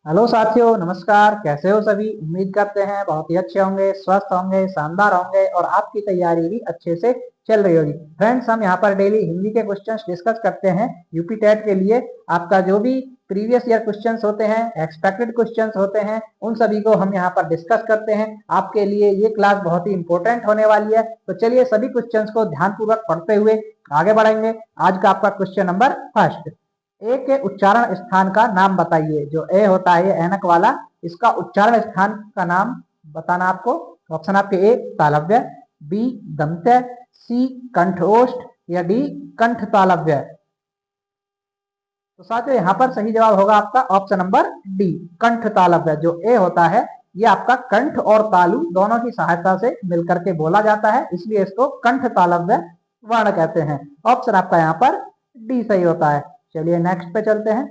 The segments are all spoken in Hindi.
हेलो साथियों, नमस्कार। कैसे हो सभी? उम्मीद करते हैं बहुत ही अच्छे होंगे, स्वस्थ होंगे, शानदार होंगे और आपकी तैयारी भी अच्छे से चल रही होगी। फ्रेंड्स, हम यहाँ पर डेली हिंदी के क्वेश्चंस डिस्कस करते हैं। यूपी टेट के लिए आपका जो भी प्रीवियस ईयर क्वेश्चंस होते हैं, एक्सपेक्टेड क्वेश्चंस होते हैं, उन सभी को हम यहाँ पर डिस्कस करते हैं। आपके लिए ये क्लास बहुत ही इंपॉर्टेंट होने वाली है। तो चलिए सभी क्वेश्चंस को ध्यानपूर्वक पढ़ते हुए आगे बढ़ेंगे। आज का आपका क्वेश्चन नंबर फर्स्ट, ए के उच्चारण स्थान का नाम बताइए। जो ए होता है, ये ऐनक वाला, इसका उच्चारण स्थान का नाम बताना आपको। ऑप्शन आपके ए तालव्य, बी दंत्य, सी कंठोष्ठ या डी कंठ तालव्य। तो साथियों यहाँ पर सही जवाब होगा आपका ऑप्शन नंबर डी कंठ तालव्य। जो ए होता है ये आपका कंठ और तालु दोनों की सहायता से मिलकर के बोला जाता है, इसलिए इसको कंठ तालव्य वर्ण कहते हैं। ऑप्शन आपका यहाँ पर डी सही होता है। चलिए नेक्स्ट पे चलते हैं।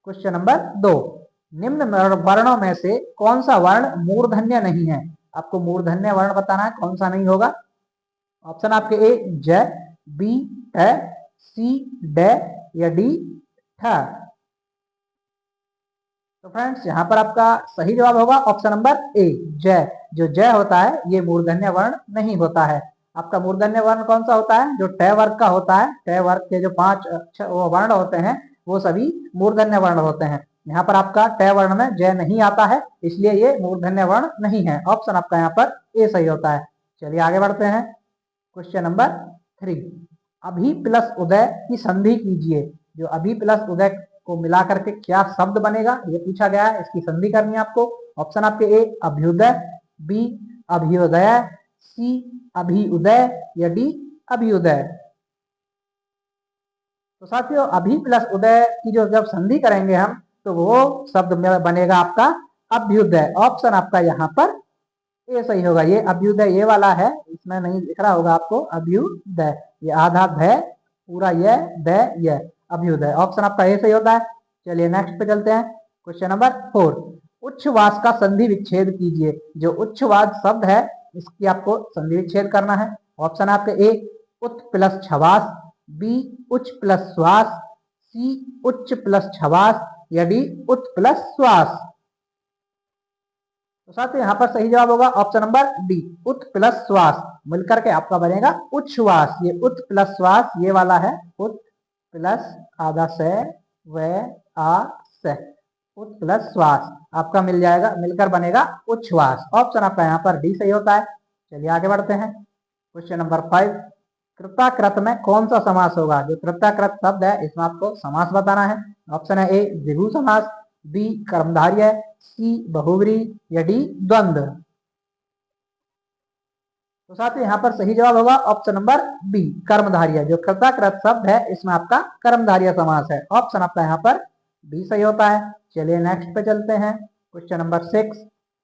क्वेश्चन नंबर 2, निम्न वर्णों में से कौन सा वर्ण मूर्धन्य नहीं है? आपको मूर्धन्य वर्ण बताना है, कौन सा नहीं होगा। ऑप्शन आपके ए ज, बी ट, सी ड या डी ठ। तो फ्रेंड्स यहाँ पर आपका सही जवाब होगा ऑप्शन नंबर ए जय। जो जय होता है ये मूर्धन्य वर्ण नहीं होता है। आपका मूर्धन्य वर्ण कौन सा होता है? जो ट वर्ग का होता है। ट वर्ग के जो 5 वो वर्ण होते हैं वो सभी मूर्धन्य वर्ण होते हैं। यहाँ पर आपका ट वर्ण में जय नहीं आता है, इसलिए ये मूर्धन्य वर्ण नहीं है। ऑप्शन आपका यहाँ पर ए सही होता है। चलिए आगे बढ़ते हैं। क्वेश्चन नंबर 3, अभी प्लस उदय की संधि कीजिए। जो अभी प्लस उदय को मिला करके क्या शब्द बनेगा ये पूछा गया है, इसकी संधि करनी है आपको। ऑप्शन आपके ए अभ्युदय, बी अभ्युदय, सी अभिउदय या डी अभ्युदय। तो साथियों अभी प्लस उदय की जो जब संधि करेंगे हम तो वो शब्द में बनेगा आपका अभ्युदय। ऑप्शन आपका यहाँ पर ये सही होगा। ये अभ्युदय ये वाला है, इसमें नहीं दिख रहा होगा आपको अभ्युदय। ये आधा ध पूरा ये द ये अभ्युदय। ऑप्शन आपका ये सही होता है। चलिए नेक्स्ट पे चलते हैं। क्वेश्चन नंबर 4, उच्छ्वास का संधि विच्छेद कीजिए। जो उच्छ्वास शब्द है इसकी आपको संधि विच्छेद करना है। ऑप्शन आपके ए उत् प्लस छवास, बी उच्च प्लस श्वास, सी उच्च प्लस छवास या डी उत् प्लस श्वास। तो साथियों यहाँ पर सही जवाब होगा ऑप्शन नंबर डी उत् प्लस श्वास। मिलकर के आपका बनेगा उच्छ्वास। ये उत् प्लस श्वास ये वाला है, उत् प्लस आधा से व आ से, उत् प्लस श्वास आपका मिल जाएगा, मिलकर बनेगा उच्छ्वास। ऑप्शन आपका यहाँ पर डी सही होता है। चलिए आगे बढ़ते हैं। क्वेश्चन नंबर 5, कृताकृत में कौन सा समास होगा? जो कृताकृत शब्द है इसमें आपको समास बताना है। ऑप्शन है ए द्विगु समास, बी कर्मधारय, सी बहुव्रीहि या डी द्वंद्व। तो साथ ही यहाँ पर सही जवाब होगा ऑप्शन नंबर बी कर्मधारय। जो कृताकृत शब्द है इसमें आपका कर्मधारय समास है। ऑप्शन आपका यहाँ पर बी सही होता है। चलिए नेक्स्ट पे चलते हैं। क्वेश्चन नंबर 6,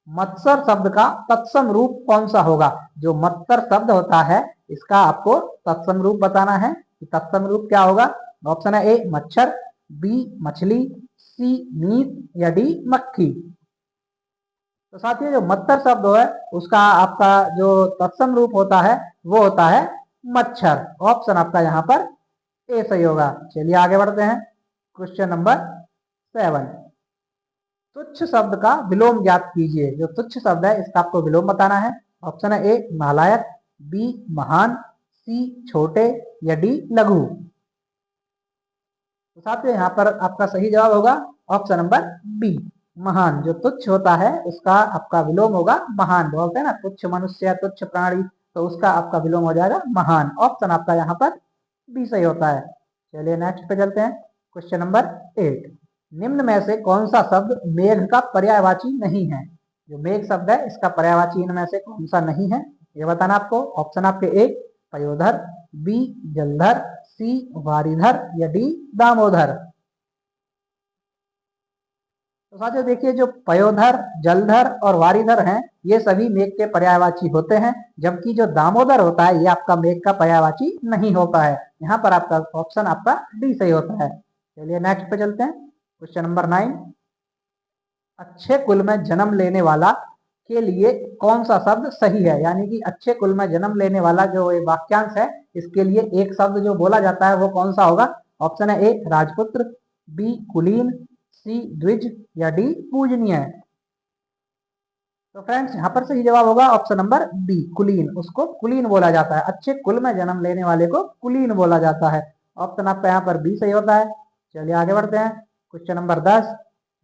मत्सर शब्द का तत्सम रूप कौन सा होगा? जो मत्सर शब्द होता है इसका आपको तत्सम रूप बताना है। तत्सम रूप क्या होगा? ऑप्शन है ए मच्छर, बी मछली, सी मीट या डी मक्खी। तो साथियों जो मत्सर शब्द है उसका आपका जो तत्सम रूप होता है वो होता है मच्छर। ऑप्शन आपका यहाँ पर ए सही होगा। चलिए आगे बढ़ते हैं। क्वेश्चन नंबर 7, तुच्छ शब्द का विलोम ज्ञात कीजिए। जो तुच्छ शब्द है इसका आपको विलोम बताना है। ऑप्शन है ए नालायक, बी महान, सी छोटे या डी लघु। तो साथियों यहाँ पर आपका सही जवाब होगा ऑप्शन नंबर बी महान। जो तुच्छ होता है उसका आपका विलोम होगा महान। बोलते हैं ना तुच्छ मनुष्य, तुच्छ प्राणी, तो उसका आपका विलोम हो जाएगा महान। ऑप्शन आपका यहाँ पर बी सही होता है। चलिए नेक्स्ट पे चलते हैं। क्वेश्चन नंबर 8, निम्न में से कौन सा शब्द मेघ का पर्यायवाची नहीं है? जो मेघ शब्द है इसका पर्यायवाची इनमें से कौन सा नहीं है ये बताना आपको। ऑप्शन आपके ए पयोधर, बी जलधर, सी वारिधर या डी दामोदर। तो साथियों देखिए जो पयोधर, जलधर और वारिधर हैं ये सभी मेघ के पर्यायवाची होते हैं, जबकि जो दामोदर होता है ये आपका मेघ का पर्यायवाची नहीं होता है। यहाँ पर आपका ऑप्शन आपका डी सही होता है। चलिए नेक्स्ट पे चलते हैं। क्वेश्चन नंबर 9, अच्छे कुल में जन्म लेने वाला के लिए कौन सा शब्द सही है? यानी कि अच्छे कुल में जन्म लेने वाला जो ये वाक्यांश है इसके लिए एक शब्द जो बोला जाता है वो कौन सा होगा? ऑप्शन है ए राजपुत्र, बी कुलीन, सी द्विज या डी पूजनीय। तो फ्रेंड्स यहाँ पर सही जवाब होगा ऑप्शन नंबर बी कुलीन। उसको कुलीन बोला जाता है, अच्छे कुल में जन्म लेने वाले को कुलीन बोला जाता है। ऑप्शन आपका यहाँ पर बी सही होता है। चलिए आगे बढ़ते हैं। क्वेश्चन नंबर 10,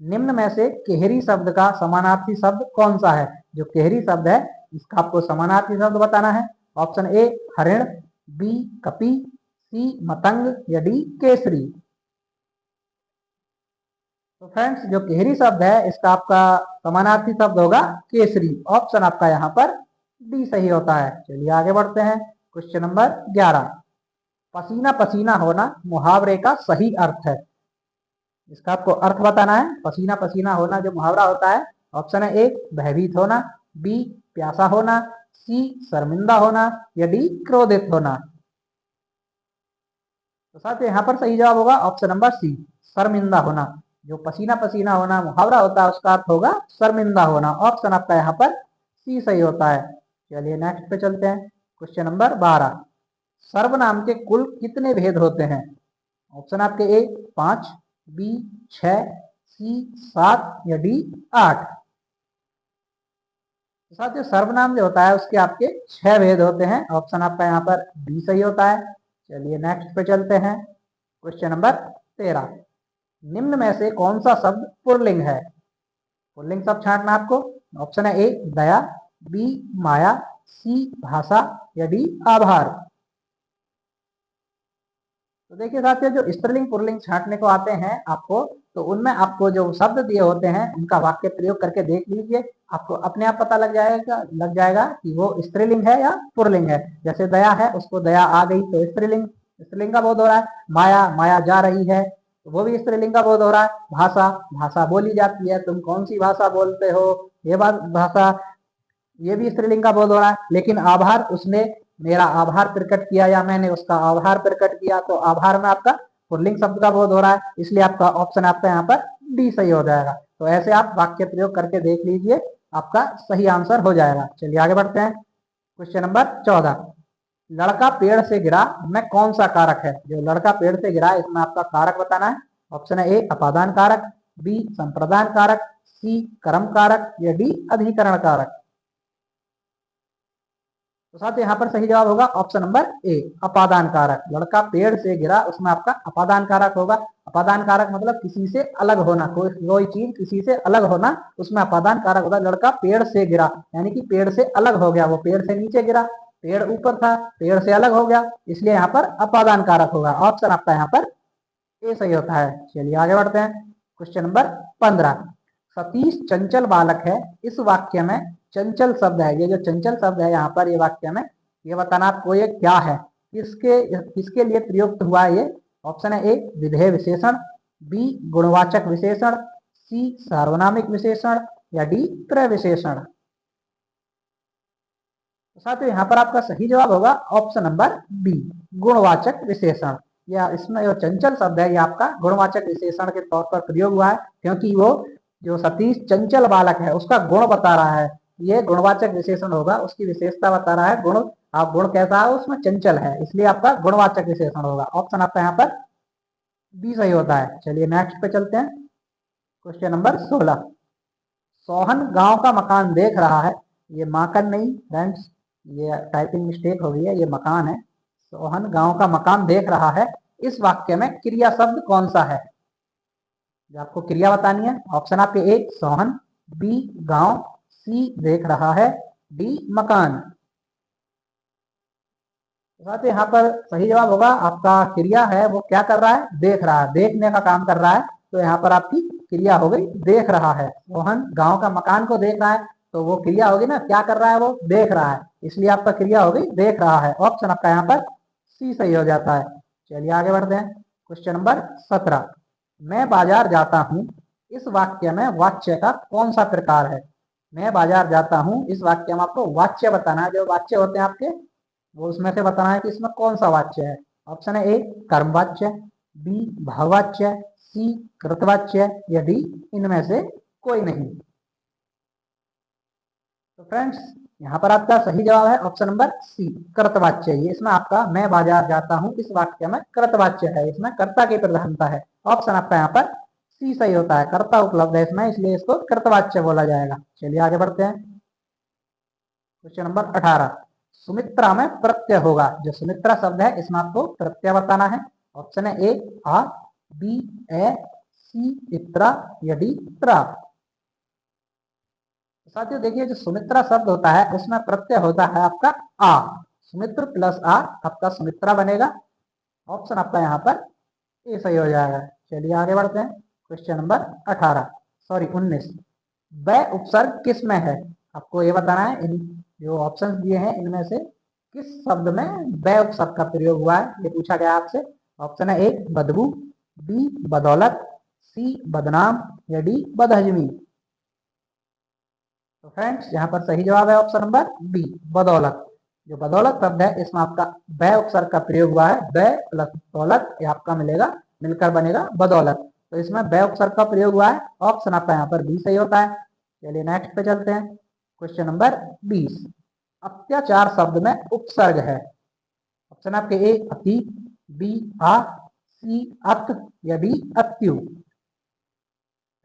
निम्न में से केहरी शब्द का समानार्थी शब्द कौन सा है? जो केहरी शब्द है इसका आपको समानार्थी शब्द बताना है। ऑप्शन ए हरिण, बी कपि, सी मतंग या डी केसरी। तो फ्रेंड्स जो केहरी शब्द है इसका आपका समानार्थी शब्द होगा केसरी। ऑप्शन आपका यहाँ पर डी सही होता है। चलिए आगे बढ़ते हैं। क्वेश्चन नंबर 11, पसीना पसीना होना मुहावरे का सही अर्थ है। इसका आपको अर्थ बताना है। पसीना पसीना होना जो मुहावरा होता है, ऑप्शन है ए भयभीत होना, बी प्यासा होना, सी शर्मिंदा होना या डी क्रोधित होना। तो साथियों यहाँ पर सही जवाब होगा ऑप्शन नंबर सी शर्मिंदा होना। जो पसीना पसीना होना मुहावरा होता है उसका अर्थ होगा शर्मिंदा होना। ऑप्शन आपका यहाँ पर सी सही होता है। चलिए नेक्स्ट पे चलते हैं। क्वेश्चन नंबर 12, सर्वनाम के कुल कितने भेद होते हैं? ऑप्शन आपके ए 5, बी 6, सी 7 या डी 8। तो साथियों सर्वनाम जो होता है उसके आपके 6 भेद होते हैं। ऑप्शन आपका यहाँ पर बी सही होता है। चलिए नेक्स्ट पे चलते हैं। क्वेश्चन नंबर 13, निम्न में से कौन सा शब्द पुल्लिंग है? पुल्लिंग शब्द छांटना आपको। ऑप्शन है ए दया, बी माया, सी भाषा या डी आभार। तो देखिए साथियों जो स्त्रीलिंग पुल्लिंग छांटने को आते हैं आपको, तो उनमें आपको जो शब्द दिए होते हैं उनका वाक्य प्रयोग करके देख लीजिए। आपको अपने आप पता लग जाएगा कि वो स्त्रीलिंग है या पुल्लिंग है। जैसे दया है, उसको दया आ गई तो स्त्रीलिंग, स्त्रीलिंग का बोध हो रहा है। माया, माया जा रही है तो वो भी स्त्रीलिंग का बोध हो रहा है। भाषा, भाषा बोली जाती है, तुम कौन सी भाषा बोलते हो, ये बात भाषा, ये भी स्त्रीलिंग का बोध हो रहा है। लेकिन आभार, उसने मेरा आभार प्रकट किया या मैंने उसका आभार प्रकट किया, तो आभार में आपका पुल्लिंग शब्द का बोध हो रहा है। इसलिए आपका ऑप्शन आपका यहाँ पर डी सही हो जाएगा। तो ऐसे आप वाक्य प्रयोग करके देख लीजिए, आपका सही आंसर हो जाएगा। चलिए आगे बढ़ते हैं। क्वेश्चन नंबर 14, लड़का पेड़ से गिरा में कौन सा कारक है? जो लड़का पेड़ से गिरा इसमें आपका कारक बताना है। ऑप्शन है ए अपादान कारक, बी संप्रदान कारक, सी कर्म कारक या डी अधिकरण कारक। तो साथ यहाँ पर सही जवाब होगा ऑप्शन नंबर ए अपादान कारक। लड़का पेड़ से गिरा उसमें आपका अपादान कारक होगा। अपादान कारक मतलब किसी से अलग होना, कोई चीज किसी से अलग होना, उसमें अपादान कारक होता है। लड़का पेड़ से गिरा यानी कि पेड़ से अलग हो गया, वो पेड़ से नीचे गिरा, पेड़ ऊपर था, पेड़ से अलग हो गया, इसलिए यहाँ पर अपादान कारक होगा। ऑप्शन आपका यहाँ पर ए सही होता है। चलिए आगे बढ़ते हैं। क्वेश्चन नंबर 15, सतीश चंचल बालक है, इस वाक्य में चंचल शब्द है, ये जो चंचल शब्द है यहाँ पर ये वाक्य में, ये बताना आपको ये क्या है, किसके लिए प्रयुक्त हुआ है ये। ऑप्शन है ए विधेय विशेषण, बी गुणवाचक विशेषण, सी सार्वनामिक विशेषण या डी प्रविशेषण। साथियों यहाँ पर आपका सही जवाब होगा ऑप्शन नंबर बी गुणवाचक विशेषण। या इसमें जो चंचल शब्द है ये आपका गुणवाचक विशेषण के तौर पर प्रयोग हुआ है, क्योंकि वो जो सतीश चंचल बालक है उसका गुण बता रहा है। ये गुणवाचक विशेषण होगा, उसकी विशेषता बता रहा है। गुण, आप गुण कैसा है उसमें चंचल है, इसलिए आपका गुणवाचक विशेषण होगा। ऑप्शन आपका यहाँ पर बी सही होता है। चलिए नेक्स्ट पे चलते हैं। क्वेश्चन नंबर 16, सोहन गांव का मकान देख रहा है, ये माकन नहीं फ्रेंड्स, ये टाइपिंग मिस्टेक हो गई है, ये मकान है। सोहन गांव का मकान देख रहा है, इस वाक्य में क्रिया शब्द कौन सा है? जो आपको क्रिया बतानी है। ऑप्शन आपके ए सोहन, बी गांव, सी देख रहा है, डी मकान। साथ ही यहाँ पर सही जवाब होगा आपका क्रिया है वो क्या कर रहा है, देख रहा है, देखने का काम कर रहा है। तो यहाँ पर आपकी क्रिया हो गई देख रहा है। सोहन गांव का मकान को देख रहा है तो वो क्रिया होगी ना, क्या कर रहा है, वो देख रहा है, इसलिए आपका क्रिया हो गई देख रहा है। ऑप्शन आपका यहाँ पर सी सही हो जाता है। चलिए आगे बढ़ते हैं। क्वेश्चन नंबर 17, मैं बाजार जाता हूँ, इस वाक्य में वाच्य का कौन सा प्रकार है? मैं बाजार जाता हूँ, इस वाक्य में आपको वाच्य बताना है। जो वाच्य होते हैं आपके वो उसमें से बताना है कि इसमें कौन सा वाच्य है। ऑप्शन है ए कर्मवाच्य, बी भाववाच्य, सी कृतवाच्य या डी इनमें से कोई नहीं। तो फ्रेंड्स यहाँ पर आपका सही जवाब है ऑप्शन नंबर सी कृतवाच्य। ये इसमें आपका मैं बाजार जाता हूँ इस वाक्य में कृतवाच्य है, इसमें कर्ता की प्रधानता है। ऑप्शन आपका यहाँ पर सी सही होता है, कर्ता उपलब्ध है इसमें, इसलिए इसको कर्तवाच्य बोला जाएगा। चलिए आगे बढ़ते हैं। क्वेश्चन नंबर 18, सुमित्रा में प्रत्यय होगा। जो सुमित्रा शब्द है इसमें आपको प्रत्यय बताना है। ऑप्शन है ए आ, बी ए, सी इत्रा या डी त्रा। साथियों देखिए, जो सुमित्रा शब्द होता है उसमें प्रत्यय होता है आपका आ। सुमित्र प्लस आ आपका सुमित्रा बनेगा। ऑप्शन आपका यहाँ पर ए सही हो जाएगा। चलिए आगे बढ़ते हैं। क्वेश्चन नंबर 18 सॉरी 19, व उपसर्ग किस में है। आपको ये बताना है इन जो ऑप्शंस दिए हैं इनमें से किस शब्द में व उपसर्ग का प्रयोग हुआ है, ये पूछा गया आपसे। ऑप्शन है ए बदबू, बी बदौलत, सी बदनाम या डी बदहजमी। तो फ्रेंड्स यहाँ पर सही जवाब है ऑप्शन नंबर बी बदौलत। जो बदौलत शब्द है इसमें आपका व उपसर्ग का प्रयोग हुआ है। व प्लस दौलत ये आपका मिलेगा, मिलकर बनेगा बदौलत। तो इसमें व उपसर्ग का प्रयोग हुआ है। ऑप्शन आपका यहाँ पर बी सही होता है। चलिए नेक्स्ट पे चलते हैं। क्वेश्चन नंबर 20, अत्याचार शब्द में उपसर्ग है। ऑप्शन आपके ए अति, बी आ, सी अत या डी अत्यु।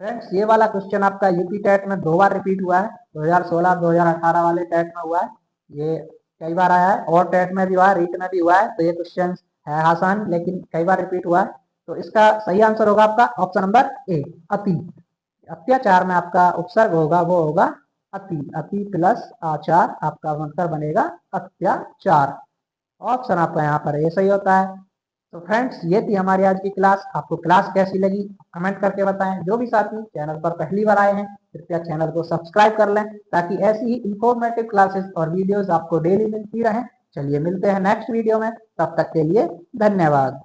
फ्रेंड्स ये वाला क्वेश्चन आपका यूपी टेट में 2 बार रिपीट हुआ है। 2016 2018 वाले टेट में हुआ है, ये कई बार आया है, और टेट में भी हुआ है, रीट में भी हुआ है। तो ये क्वेश्चन है आसान लेकिन कई बार रिपीट हुआ है। तो इसका सही आंसर होगा आपका ऑप्शन नंबर ए अति। अत्याचार में आपका उपसर्ग होगा वो होगा अति। अति प्लस आचार आपका बनकर बनेगा अत्याचार। ऑप्शन आपका यहाँ पर ए सही होता है। तो फ्रेंड्स ये थी हमारी आज की क्लास। आपको क्लास कैसी लगी कमेंट करके बताएं। जो भी साथी चैनल पर पहली बार आए हैं कृपया चैनल को सब्सक्राइब कर लें, ताकि ऐसी ही इंफॉर्मेटिव क्लासेस और वीडियोस आपको डेली मिलती रहें। चलिए मिलते हैं नेक्स्ट वीडियो में, तब तक के लिए धन्यवाद।